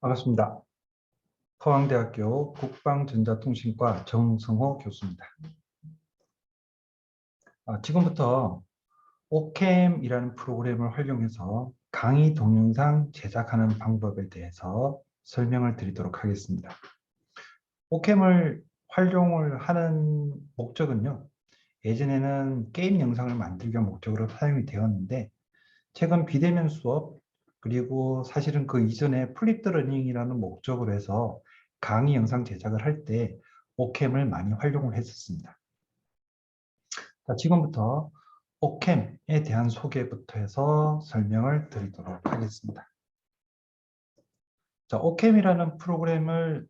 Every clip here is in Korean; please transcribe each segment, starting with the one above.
반갑습니다. 포항대학교 국방전자통신과 정승호 교수입니다. 지금부터 오캠이라는 프로그램을 활용해서 강의 동영상 제작하는 방법에 대해서 설명을 드리도록 하겠습니다. 오캠을 활용을 하는 목적은요, 예전에는 게임 영상을 만들기 위한 목적으로 사용이 되었는데, 최근 비대면 수업, 그리고 사실은 그 이전에 플립드 러닝이라는 목적으로 해서 강의 영상 제작을 할 때 오캠을 많이 활용을 했었습니다. 자, 지금부터 오캠에 대한 소개부터 해서 설명을 드리도록 하겠습니다. 자, 오캠이라는 프로그램을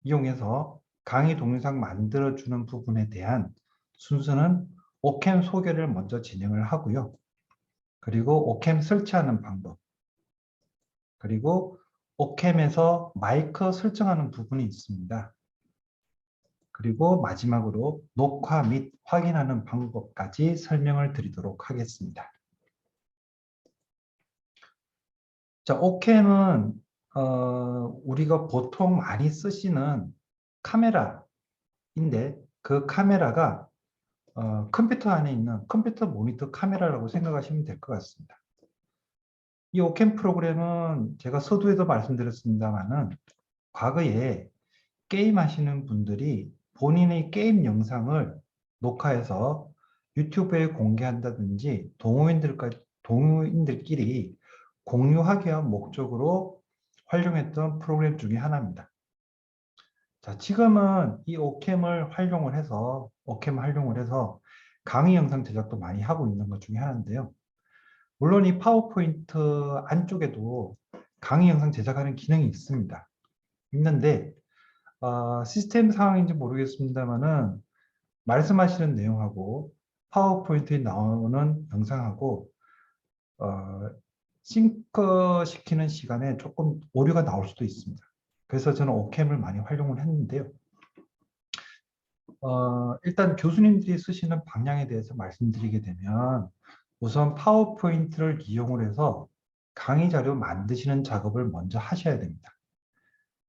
이용해서 강의 동영상 만들어주는 부분에 대한 순서는 오캠 소개를 먼저 진행을 하고요. 그리고 오캠 설치하는 방법, 그리고 오캠에서 마이크 설정하는 부분이 있습니다. 그리고 마지막으로 녹화 및 확인하는 방법까지 설명을 드리도록 하겠습니다. 자, 오캠은 우리가 보통 많이 쓰시는 카메라인데 그 카메라가 컴퓨터 안에 있는 컴퓨터 모니터 카메라라고 생각하시면 될 것 같습니다. 이 오캠 프로그램은 제가 서두에도 말씀드렸습니다만은 과거에 게임 하시는 분들이 본인의 게임 영상을 녹화해서 유튜브에 공개한다든지 동호인들끼리 공유하기 위한 목적으로 활용했던 프로그램 중에 하나입니다. 자, 지금은 이 오캠을 활용을 해서 강의 영상 제작도 많이 하고 있는 것 중에 하나인데요. 물론 이 파워포인트 안쪽에도 강의 영상 제작하는 기능이 있습니다. 있는데 시스템 상황인지 모르겠습니다만은 말씀하시는 내용하고 파워포인트에 나오는 영상하고 싱크 시키는 시간에 조금 오류가 나올 수도 있습니다. 그래서 저는 오캠을 많이 활용을 했는데요. 일단 교수님들이 쓰시는 방향에 대해서 말씀드리게 되면 우선 파워포인트를 이용을 해서 강의 자료 만드시는 작업을 먼저 하셔야 됩니다.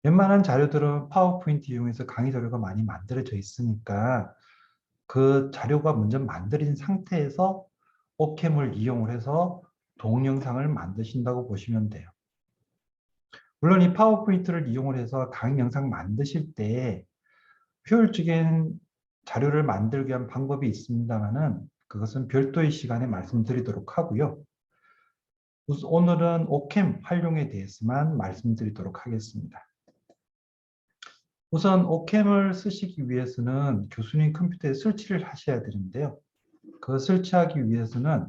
웬만한 자료들은 파워포인트 이용해서 강의 자료가 많이 만들어져 있으니까 그 자료가 먼저 만들어진 상태에서 오캠을 이용을 해서 동영상을 만드신다고 보시면 돼요. 물론 이 파워포인트를 이용을 해서 강의 영상 만드실 때 효율적인 자료를 만들기 위한 방법이 있습니다만은 그것은 별도의 시간에 말씀드리도록 하고요. 오늘은 오캠 활용에 대해서만 말씀드리도록 하겠습니다. 우선 오캠을 쓰시기 위해서는 교수님 컴퓨터에 설치를 하셔야 되는데요. 그 설치하기 위해서는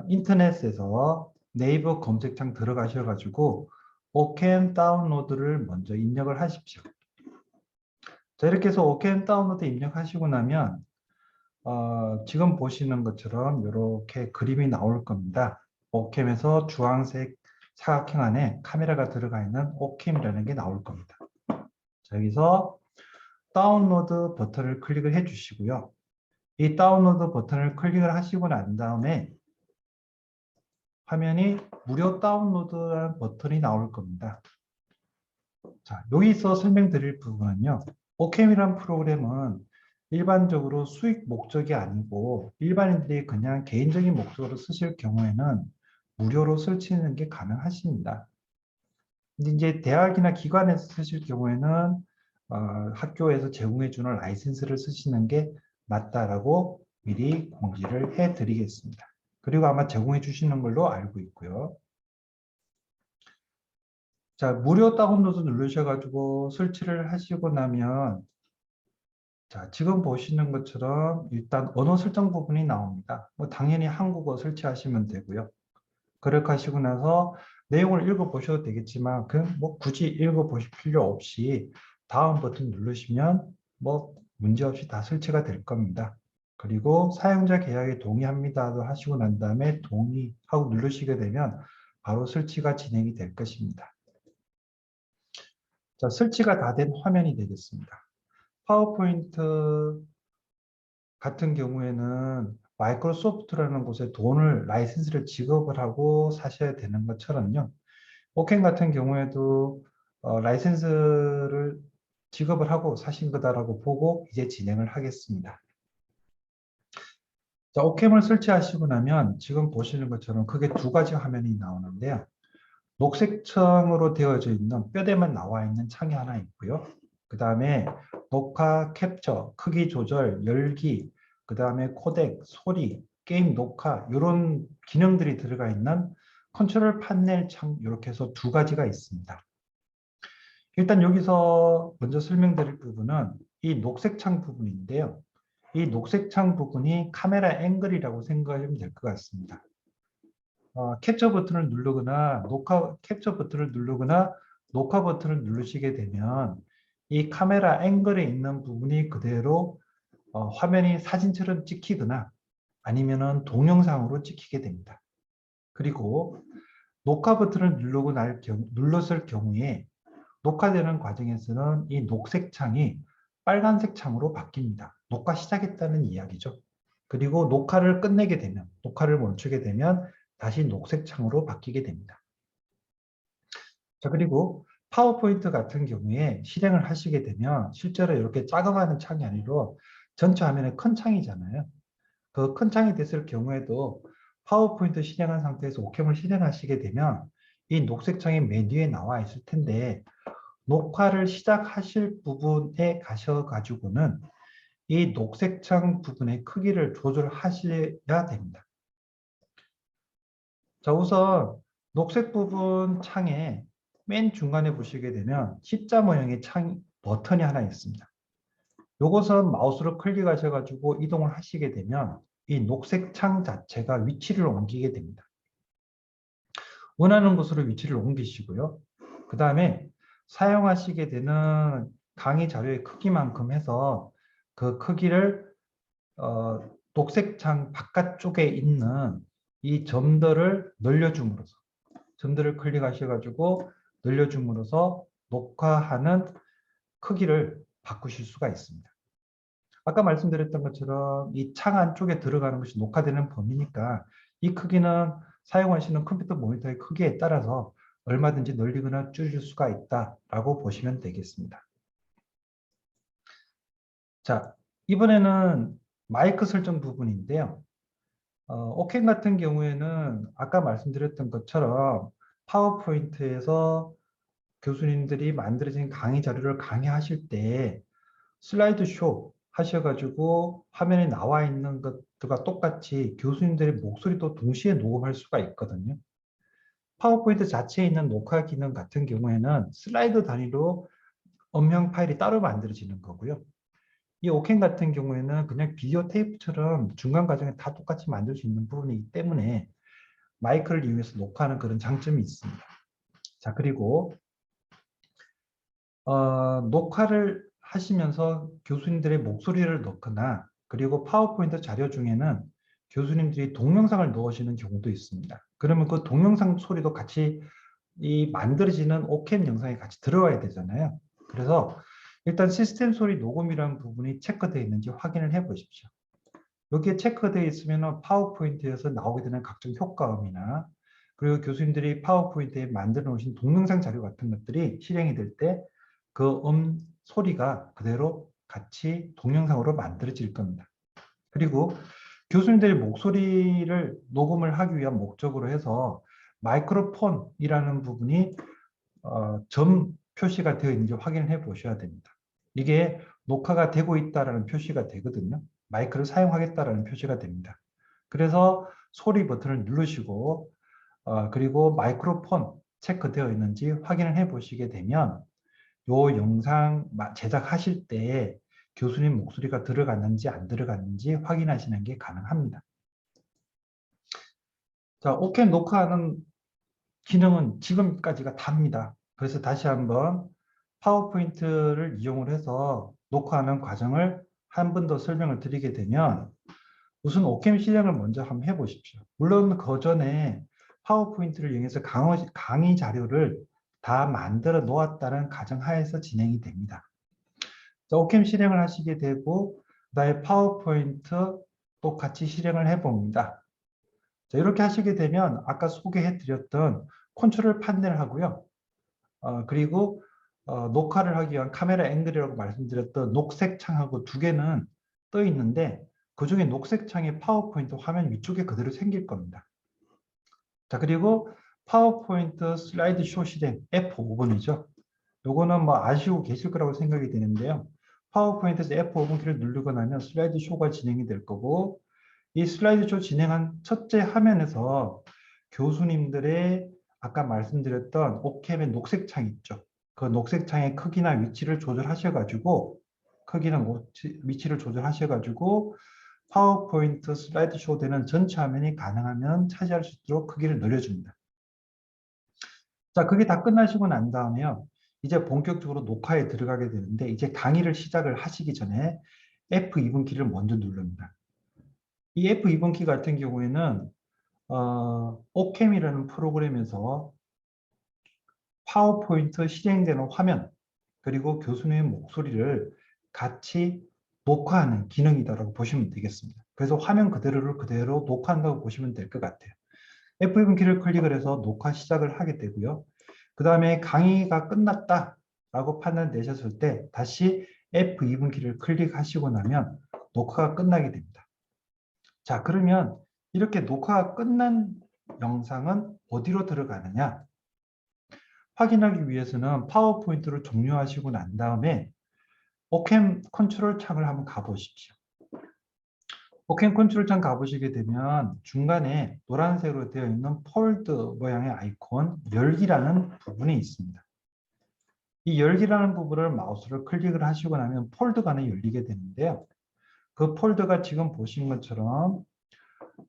인터넷에서 네이버 검색창 들어가셔가지고 오캠 다운로드를 먼저 입력을 하십시오. 자, 이렇게 해서 오캠 다운로드 입력하시고 나면 지금 보시는 것처럼 이렇게 그림이 나올 겁니다. 오캠에서 주황색 사각형 안에 카메라가 들어가 있는 오캠이라는 게 나올 겁니다. 자, 여기서 다운로드 버튼을 클릭을 해 주시고요. 이 다운로드 버튼을 클릭을 하시고 난 다음에 화면이 무료 다운로드라는 버튼이 나올 겁니다. 자, 여기서 설명드릴 부분은요. 오캠이라는 프로그램은 일반적으로 수익 목적이 아니고 일반인들이 그냥 개인적인 목적으로 쓰실 경우에는 무료로 설치하는 게 가능하십니다. 근데 이제 대학이나 기관에서 쓰실 경우에는 학교에서 제공해 주는 라이센스를 쓰시는 게 맞다라고 미리 공지를 해 드리겠습니다. 그리고 아마 제공해 주시는 걸로 알고 있고요. 자, 무료 다운로드 누르셔가지고 설치를 하시고 나면 자, 지금 보시는 것처럼 일단 언어 설정 부분이 나옵니다. 뭐 당연히 한국어 설치하시면 되고요. 그렇게 하시고 나서 내용을 읽어보셔도 되겠지만 뭐 굳이 읽어보실 필요 없이 다음 버튼 누르시면 뭐 문제없이 다 설치가 될 겁니다. 그리고 사용자 계약에 동의합니다도 하시고 난 다음에 동의하고 누르시게 되면 바로 설치가 진행이 될 것입니다. 자, 설치가 다 된 화면이 되겠습니다. 파워포인트 같은 경우에는 마이크로소프트라는 곳에 돈을 라이센스를 지급을 하고 사셔야 되는 것처럼요. 오켄 같은 경우에도 라이센스를 지급을 하고 사신 거다라고 보고 이제 진행을 하겠습니다. 자, 오캠을 설치하시고 나면 지금 보시는 것처럼 크게 두 가지 화면이 나오는데요. 녹색 창으로 되어져 있는 뼈대만 나와 있는 창이 하나 있고요. 그 다음에 녹화, 캡처, 크기 조절, 열기, 그 다음에 코덱, 소리, 게임 녹화 이런 기능들이 들어가 있는 컨트롤 판넬 창 이렇게 해서 두 가지가 있습니다. 일단 여기서 먼저 설명드릴 부분은 이 녹색 창 부분인데요. 이 녹색 창 부분이 카메라 앵글이라고 생각하시면 될 것 같습니다. 캡처 버튼을 누르거나 캡처 버튼을 누르거나 녹화 버튼을 누르시게 되면 이 카메라 앵글에 있는 부분이 그대로 화면이 사진처럼 찍히거나 아니면은 동영상으로 찍히게 됩니다. 그리고 녹화 버튼을 눌렀을 경우에 녹화되는 과정에서는 이 녹색 창이 빨간색 창으로 바뀝니다. 녹화 시작했다는 이야기죠. 그리고 녹화를 멈추게 되면 다시 녹색 창으로 바뀌게 됩니다. 자, 그리고 파워포인트 같은 경우에 실행을 하시게 되면 실제로 이렇게 작아가는 창이 아니라 전체 화면에 큰 창이잖아요. 그 큰 창이 됐을 경우에도 파워포인트 실행한 상태에서 오캠을 실행하시게 되면 이 녹색 창이 맨 뒤에 나와 있을 텐데 녹화를 시작하실 부분에 가셔가지고는 이 녹색 창 부분의 크기를 조절하셔야 됩니다. 자, 우선 녹색 부분 창에 맨 중간에 보시게 되면 C자 모양의 버튼이 하나 있습니다. 이것은 마우스로 클릭하셔가지고 이동을 하시게 되면 이 녹색 창 자체가 위치를 옮기게 됩니다. 원하는 곳으로 위치를 옮기시고요. 그 다음에 사용하시게 되는 강의 자료의 크기만큼 해서 그 크기를 녹색 창 바깥쪽에 있는 이 점들을 늘려줌으로써 점들을 클릭하셔가지고 늘려줌으로써 녹화하는 크기를 바꾸실 수가 있습니다. 아까 말씀드렸던 것처럼 이 창 안쪽에 들어가는 것이 녹화되는 범위니까 이 크기는 사용하시는 컴퓨터 모니터의 크기에 따라서 얼마든지 늘리거나 줄일 수가 있다라고 보시면 되겠습니다. 자, 이번에는 마이크 설정 부분인데요. 오켄 같은 경우에는 아까 말씀드렸던 것처럼 파워포인트에서 교수님들이 만들어진 강의 자료를 강의하실 때 슬라이드 쇼 하셔가지고 화면에 나와 있는 것들과 똑같이 교수님들의 목소리도 동시에 녹음할 수가 있거든요. 파워포인트 자체에 있는 녹화 기능 같은 경우에는 슬라이드 단위로 음향 파일이 따로 만들어지는 거고요. 이 오켄 같은 경우에는 그냥 비디오 테이프처럼 중간 과정에 다 똑같이 만들 수 있는 부분이기 때문에 마이크를 이용해서 녹화하는 그런 장점이 있습니다. 자, 그리고 녹화를 하시면서 교수님들의 목소리를 넣거나 그리고 파워포인트 자료 중에는 교수님들이 동영상을 넣으시는 경우도 있습니다. 그러면 그 동영상 소리도 같이 이 만들어지는 오캠 영상에 같이 들어가야 되잖아요. 그래서 일단 시스템 소리 녹음이라는 부분이 체크되어 있는지 확인을 해 보십시오. 여기에 체크되어 있으면 파워포인트에서 나오게 되는 각종 효과음이나 그리고 교수님들이 파워포인트에 만들어 놓으신 동영상 자료 같은 것들이 실행이 될 때 그 소리가 그대로 같이 동영상으로 만들어질 겁니다. 그리고 교수님들의 목소리를 녹음을 하기 위한 목적으로 해서 마이크로폰이라는 부분이 점 표시가 되어 있는지 확인을 해 보셔야 됩니다. 이게 녹화가 되고 있다는 표시가 되거든요. 마이크를 사용하겠다라는 표시가 됩니다. 그래서 소리 버튼을 누르시고 그리고 마이크로폰 체크되어 있는지 확인을 해 보시게 되면 이 영상 제작하실 때 교수님 목소리가 들어갔는지 안 들어갔는지 확인하시는 게 가능합니다. 자, 오캠 녹화하는 기능은 지금까지가 답니다. 그래서 다시 한번 파워포인트를 이용을 해서 녹화하는 과정을 한 번 더 설명을 드리게 되면 우선 오캠 실행을 먼저 한번 해보십시오. 물론 그 전에 파워포인트를 이용해서 강의 자료를 다 만들어 놓았다는 가정하에서 진행이 됩니다. 자, 오캠 실행을 하시게 되고 그다음에 파워포인트 또 같이 실행을 해봅니다. 자, 이렇게 하시게 되면 아까 소개해드렸던 컨트롤 판넬 하고요. 그리고 녹화를 하기 위한 카메라 앵글이라고 말씀드렸던 녹색 창하고 두 개는 떠 있는데 그중에 녹색 창의 파워포인트 화면 위쪽에 그대로 생길 겁니다. 자, 그리고 파워포인트 슬라이드 쇼 실행 F5번이죠. 요거는 뭐 아시고 계실 거라고 생각이 되는데요. 파워포인트에서 F5번 키를 누르고 나면 슬라이드 쇼가 진행이 될 거고 이 슬라이드 쇼 진행한 첫째 화면에서 교수님들의 아까 말씀드렸던 오캠의 녹색 창 있죠. 그 녹색 창의 크기나 위치를 조절하셔가지고 위치를 조절하셔가지고 파워포인트 슬라이드 쇼 되는 전체 화면이 가능하면 차지할 수 있도록 크기를 늘려줍니다. 자, 그게 다 끝나시고 난 다음에요. 이제 본격적으로 녹화에 들어가게 되는데 이제 강의를 시작을 하시기 전에 F2번 키를 먼저 누릅니다. 이 F2번 키 같은 경우에는 오캠이라는 프로그램에서 파워포인트 실행되는 화면 그리고 교수님의 목소리를 같이 녹화하는 기능이다라고 보시면 되겠습니다. 그래서 화면 그대로를 그대로 녹화한다고 보시면 될 것 같아요. F2번 키를 클릭을 해서 녹화 시작을 하게 되고요. 그 다음에 강의가 끝났다라고 판단 내셨을 때 다시 F2번 키를 클릭하시고 나면 녹화가 끝나게 됩니다. 자, 그러면 이렇게 녹화가 끝난 영상은 어디로 들어가느냐? 확인하기 위해서는 파워포인트를 종료하시고 난 다음에 오캠 컨트롤 창을 한번 가보십시오. 오캠 컨트롤 창 가보시게 되면 중간에 노란색으로 되어 있는 폴드 모양의 아이콘 열기라는 부분이 있습니다. 이 열기라는 부분을 마우스를 클릭을 하시고 나면 폴드가 하나 열리게 되는데요. 그 폴더가 지금 보신 것처럼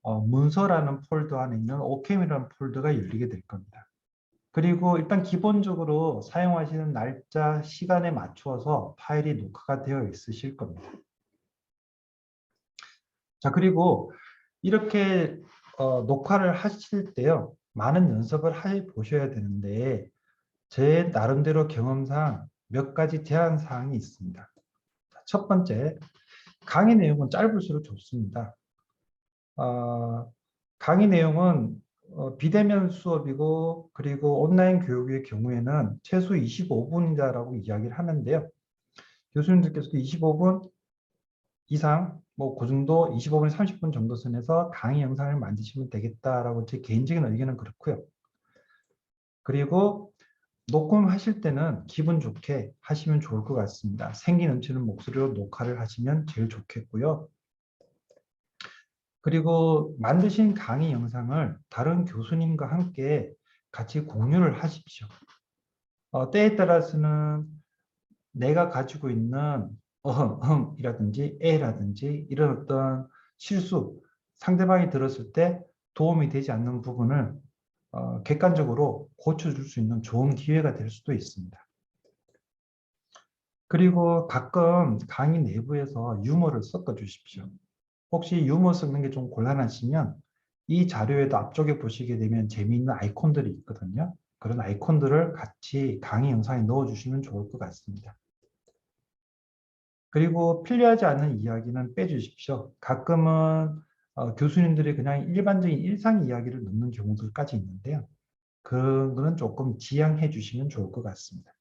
문서라는 폴더 안에 있는 오캠이라는 폴더가 열리게 될 겁니다. 그리고 일단 기본적으로 사용하시는 날짜, 시간에 맞추어서 파일이 녹화가 되어 있으실 겁니다. 자, 그리고 이렇게 녹화를 하실 때요. 많은 연습을 해 보셔야 되는데 제 나름대로 경험상 몇 가지 제한 사항이 있습니다. 첫 번째, 강의 내용은 짧을수록 좋습니다. 강의 내용은 비대면 수업이고 그리고 온라인 교육의 경우에는 최소 25분이다라고 이야기를 하는데요. 교수님들께서도 25분 이상 뭐 그 정도 25분, 30분 정도 선에서 강의 영상을 만드시면 되겠다라고 제 개인적인 의견은 그렇고요. 그리고 녹음하실 때는 기분 좋게 하시면 좋을 것 같습니다. 생기 넘치는 목소리로 녹화를 하시면 제일 좋겠고요. 그리고 만드신 강의 영상을 다른 교수님과 함께 같이 공유를 하십시오. 때에 따라서는 내가 가지고 있는 이라든지 에라든지 이런 어떤 실수, 상대방이 들었을 때 도움이 되지 않는 부분을 객관적으로 고쳐줄 수 있는 좋은 기회가 될 수도 있습니다. 그리고 가끔 강의 내부에서 유머를 섞어 주십시오. 혹시 유머 섞는 게 좀 곤란하시면 이 자료에도 앞쪽에 보시게 되면 재미있는 아이콘들이 있거든요. 그런 아이콘들을 같이 강의 영상에 넣어주시면 좋을 것 같습니다. 그리고 필요하지 않은 이야기는 빼주십시오. 가끔은 교수님들이 그냥 일반적인 일상 이야기를 넣는 경우들까지 있는데요. 그런 거는 조금 지양해 주시면 좋을 것 같습니다.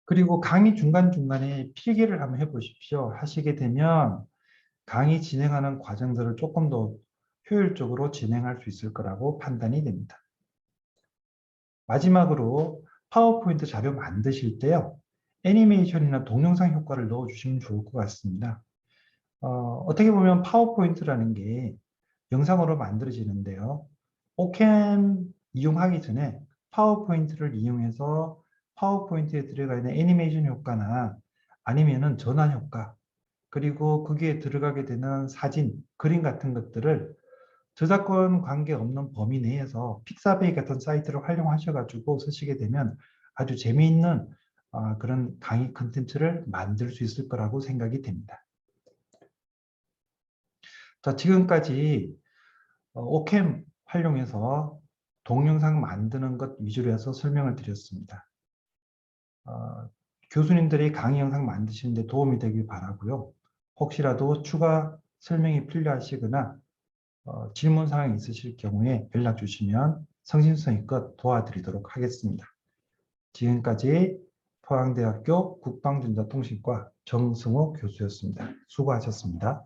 그리고 강의 중간중간에 필기를 한번 해보십시오. 하시게 되면 강의 진행하는 과정들을 조금 더 효율적으로 진행할 수 있을 거라고 판단이 됩니다. 마지막으로 파워포인트 자료 만드실 때요. 애니메이션이나 동영상 효과를 넣어주시면 좋을 것 같습니다. 어떻게 보면 파워포인트라는 게 영상으로 만들어지는데요. 오캠 이용하기 전에 파워포인트를 이용해서 파워포인트에 들어가 있는 애니메이션 효과나 아니면은 전환 효과, 그리고 거기에 들어가게 되는 사진, 그림 같은 것들을 저작권 관계 없는 범위 내에서 픽사베이 같은 사이트를 활용하셔가지고 쓰시게 되면 아주 재미있는 그런 강의 컨텐츠를 만들 수 있을 거라고 생각이 됩니다. 자, 지금까지 오캠 활용해서 동영상 만드는 것 위주로 해서 설명을 드렸습니다. 교수님들이 강의 영상 만드시는 데 도움이 되길 바라고요. 혹시라도 추가 설명이 필요하시거나 질문 사항이 있으실 경우에 연락 주시면 성심성의껏 도와드리도록 하겠습니다. 지금까지 포항대학교 국방전자통신과 정승호 교수였습니다. 수고하셨습니다.